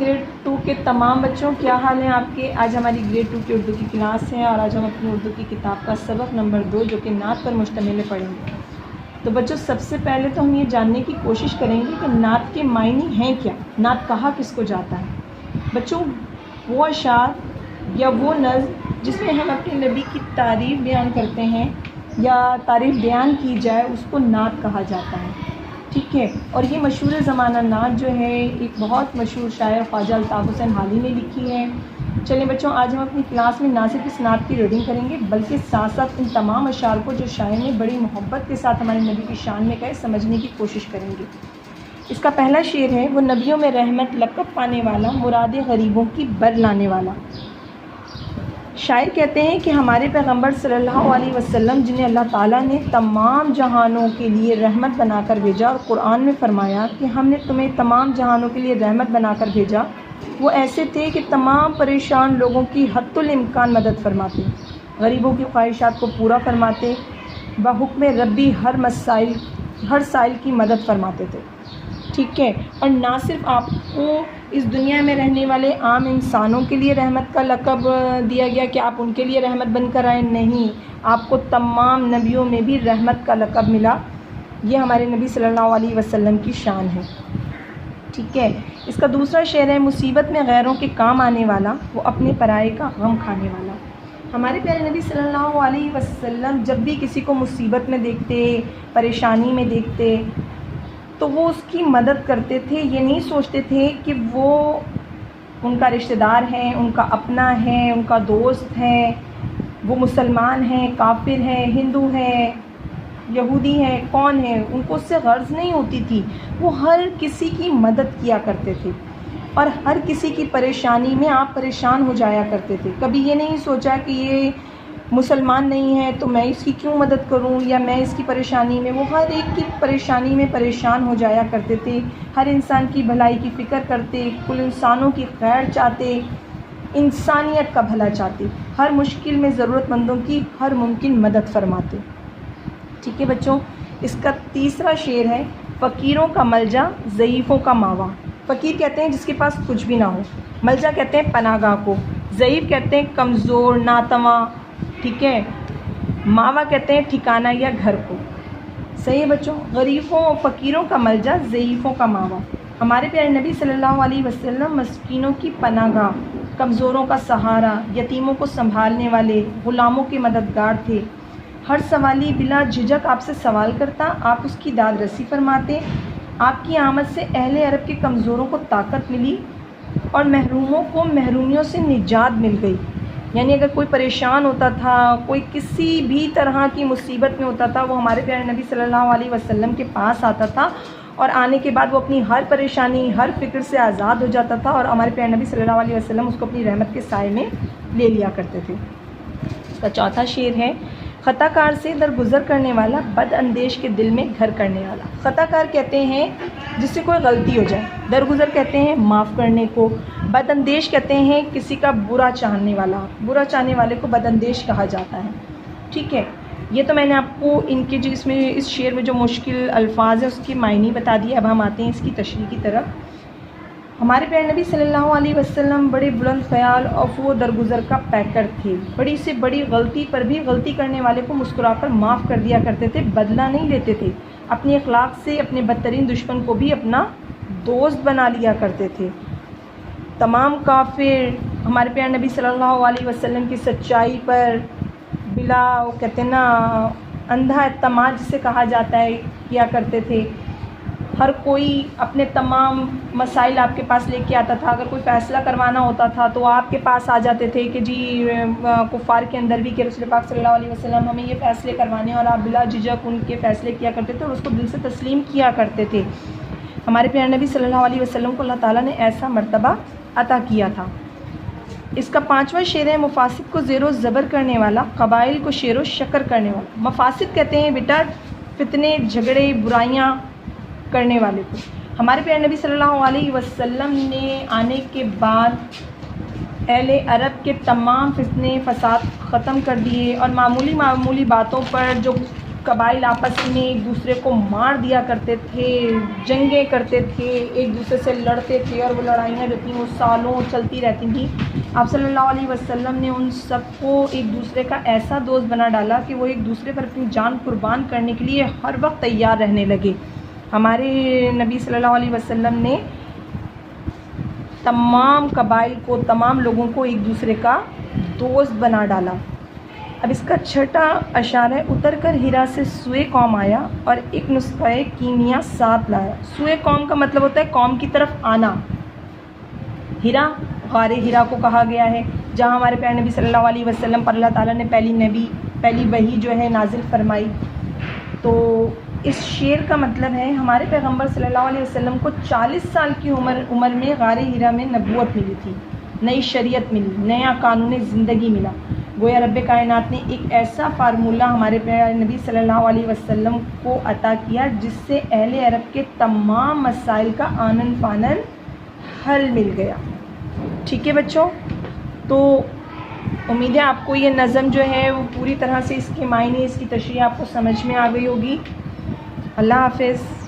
Grade 2 کے تمام بچوں، کیا حال ہیں آپ کے؟ آج ہماری گریڈ 2 کی اردو کی کلاس ہے اور آج ہم اپنی اردو کی کتاب کا سبق نمبر 2 جو کہ نعت پر مشتمل ہے پڑھیں گے۔ تو بچوں سب سے پہلے تو ہم یہ جاننے کی کوشش کریں گے کہ نعت کے معنی ہیں کیا، نعت کہا کس کو جاتا ہے۔ بچوں وہ اشعار یا وہ نظم جس میں ہم اپنے نبی کی تعریف بیان کرتے ہیں یا تعریف بیان کی جائے اس کو نعت کہا جاتا ہے، ٹھیک ہے۔ اور یہ مشہور زمانہ نعت جو ہے ایک بہت مشہور شاعر خواجہ الطاف حسین حالی نے لکھی ہے۔ چلیں بچوں آج ہم اپنی کلاس میں نہ صرف اس نعت کی ریڈنگ کریں گے بلکہ ساتھ ساتھ ان تمام اشعار کو جو شاعر نے بڑی محبت کے ساتھ ہمارے نبی کی شان میں کہے سمجھنے کی کوشش کریں گے۔ اس کا پہلا شعر ہے، وہ نبیوں میں رحمت لقب پانے والا، مراد غریبوں کی بر لانے والا۔ شاعر کہتے ہیں کہ ہمارے پیغمبر صلی اللہ علیہ وسلم جنہیں اللہ تعالیٰ نے تمام جہانوں کے لیے رحمت بنا کر بھیجا، اور قرآن میں فرمایا کہ ہم نے تمہیں تمام جہانوں کے لیے رحمت بنا کر بھیجا، وہ ایسے تھے کہ تمام پریشان لوگوں کی حد الامکان مدد فرماتے، غریبوں کی خواہشات کو پورا فرماتے، بحکم ربی ہر سائل کی مدد فرماتے تھے، ٹھیک ہے۔ اور نہ صرف آپ کو اس دنیا میں رہنے والے عام انسانوں کے لیے رحمت کا لقب دیا گیا کہ آپ ان کے لیے رحمت بن کر آئے، نہیں، آپ کو تمام نبیوں میں بھی رحمت کا لقب ملا۔ یہ ہمارے نبی صلی اللہ علیہ وسلم کی شان ہے، ٹھیک ہے۔ اس کا دوسرا شعر ہے، مصیبت میں غیروں کے کام آنے والا، وہ اپنے پرائے کا غم کھانے والا۔ ہمارے پیارے نبی صلی اللہ علیہ وسلم جب بھی کسی کو مصیبت میں دیکھتے، پریشانی میں دیکھتے تو وہ اس کی مدد کرتے تھے، یہ نہیں سوچتے تھے کہ وہ ان کا رشتہ دار ہے، ان کا اپنا ہے، ان کا دوست ہے، وہ مسلمان ہیں، کافر ہیں، ہندو ہیں، یہودی ہیں، کون ہے، ان کو اس سے غرض نہیں ہوتی تھی، وہ ہر کسی کی مدد کیا کرتے تھے اور ہر کسی کی پریشانی میں آپ پریشان ہو جایا کرتے تھے۔ کبھی یہ نہیں سوچا کہ یہ مسلمان نہیں ہے تو میں اس کی کیوں مدد کروں یا میں اس کی پریشانی میں، وہ ہر ایک کی پریشانی میں پریشان ہو جایا کرتے تھے، ہر انسان کی بھلائی کی فکر کرتے، کل انسانوں کی خیر چاہتے، انسانیت کا بھلا چاہتے، ہر مشکل میں ضرورت مندوں کی ہر ممکن مدد فرماتے، ٹھیک ہے بچوں۔ اس کا تیسرا شعر ہے، فقیروں کا ملجا، ضعیفوں کا ماوا۔ فقیر کہتے ہیں جس کے پاس کچھ بھی نہ ہو، ملجا کہتے ہیں پناہ گاہ کو، ضعیف کہتے ہیں کمزور ناتواں، ٹھیک ہے، ماوا کہتے ہیں ٹھکانہ یا گھر کو، صحیح ہے بچوں۔ غریبوں اور فقیروں کا ملجا، ضعیفوں کا ماوا۔ ہمارے پیارے نبی صلی اللہ علیہ وسلم مسکینوں کی پناہ گاہ، کمزوروں کا سہارا، یتیموں کو سنبھالنے والے، غلاموں کے مددگار تھے۔ ہر سوالی بلا جھجک آپ سے سوال کرتا، آپ اس کی داد رسی فرماتے۔ آپ کی آمد سے اہل عرب کے کمزوروں کو طاقت ملی اور محروموں کو محرومیوں سے نجات مل گئی، یعنی اگر کوئی پریشان ہوتا تھا، کوئی کسی بھی طرح کی مصیبت میں ہوتا تھا، وہ ہمارے پیارے نبی صلی اللہ علیہ وسلم کے پاس آتا تھا اور آنے کے بعد وہ اپنی ہر پریشانی، ہر فکر سے آزاد ہو جاتا تھا اور ہمارے پیارے نبی صلی اللہ علیہ وسلم اس کو اپنی رحمت کے سائے میں لے لیا کرتے تھے۔ اس کا چوتھا شعر ہے، خطا کار سے درگزر کرنے والا، بد اندیش کے دل میں گھر کرنے والا۔ خطا کار کہتے ہیں جس سے کوئی غلطی ہو جائے، درگزر کہتے ہیں معاف کرنے کو، بد اندیش کہتے ہیں کسی کا برا چاہنے والا، برا چاہنے والے کو بد اندیش کہا جاتا ہے، ٹھیک ہے۔ یہ تو میں نے آپ کو ان کے جو اس شعر میں جو مشکل الفاظ ہیں اس کے معنی بتا دیے۔ اب ہم آتے ہیں اس کی تشریح کی طرف۔ ہمارے پیارے نبی صلی اللہ علیہ وسلم بڑے بلند خیال اور وہ درگزر کا پیکر تھے، بڑی سے بڑی غلطی پر بھی غلطی کرنے والے کو مسکرا کر معاف کر دیا کرتے تھے، بدلہ نہیں لیتے تھے، اپنے اخلاق سے اپنے بدترین دشمن کو بھی اپنا دوست بنا لیا کرتے تھے۔ تمام کافر ہمارے پیارے نبی صلی اللہ علیہ وسلم کی سچائی پر بلا کہتے ہیں نا اندھا اعتماد جسے کہا جاتا ہے کیا کرتے تھے۔ ہر کوئی اپنے تمام مسائل آپ کے پاس لے کے آتا تھا، اگر کوئی فیصلہ کروانا ہوتا تھا تو آپ کے پاس آ جاتے تھے کہ جی کفار کے اندر بھی کہ رسول پاک صلی اللہ علیہ وسلم ہمیں یہ فیصلے کروانے ہیں، اور آپ بلا جھجک ان کے فیصلے کیا کرتے تھے اور اس کو دل سے تسلیم کیا کرتے تھے۔ ہمارے پیارے نبی صلی اللہ علیہ وسلم کو اللہ تعالیٰ نے ایسا مرتبہ عطا کیا تھا۔ اس کا پانچواں شعر ہے، مفاسد کو زیر و زبر کرنے والا، قبائل کو شیر و شکر کرنے والا۔ مفاسد کہتے ہیں بیٹا فتنے، جھگڑے، برائیاں کرنے والے کو۔ ہمارے پیارے نبی صلی اللہ علیہ وسلم نے آنے کے بعد اہل عرب کے تمام فتنے فساد ختم کر دیے اور معمولی باتوں پر جو قبائل آپس میں ایک دوسرے کو مار دیا کرتے تھے، جنگیں کرتے تھے، ایک دوسرے سے لڑتے تھے، اور وہ لڑائیاں جو تھیں وہ سالوں چلتی رہتی تھیں۔ آپ صلی اللہ علیہ وسلم نے ان سب کو ایک دوسرے کا ایسا دوست بنا ڈالا کہ وہ ایک دوسرے پر اپنی جان قربان کرنے کے لیے ہر وقت تیار رہنے لگے۔ ہمارے نبی صلی اللہ علیہ وسلم نے تمام قبائل کو، تمام لوگوں کو ایک دوسرے کا دوست بنا ڈالا۔ اب اس کا چھٹا اشارہ ہے، اتر کر ہیرا سے سوئے قوم آیا اور ایک نسخہ کیمیا ساتھ لایا۔ سوئے قوم کا مطلب ہوتا ہے قوم کی طرف آنا۔ ہیرا، غار ہیرا کو کہا گیا ہے جہاں ہمارے پیارے نبی صلی اللہ علیہ وسلم پر اللہ تعالیٰ نے پہلی وحی جو ہے نازل فرمائی۔ تو اس شعر کا مطلب ہے ہمارے پیغمبر صلی اللہ علیہ وسلم کو 40 سال کی عمر میں غار ہیرا میں نبوت ملی تھی، نئی شریعت ملی، نیا قانون زندگی ملا۔ گویا رب کائنات نے ایک ایسا فارمولہ ہمارے پیارے نبی صلی اللہ علیہ وسلم کو عطا کیا جس سے اہل عرب کے تمام مسائل کا آنن فانن حل مل گیا۔ ٹھیک ہے بچوں، تو امید ہے آپ کو یہ نظم جو ہے وہ پوری طرح سے اس کے معنی، اس کی تشریح آپ کو سمجھ میں آ گئی ہوگی۔ اللہ حافظ۔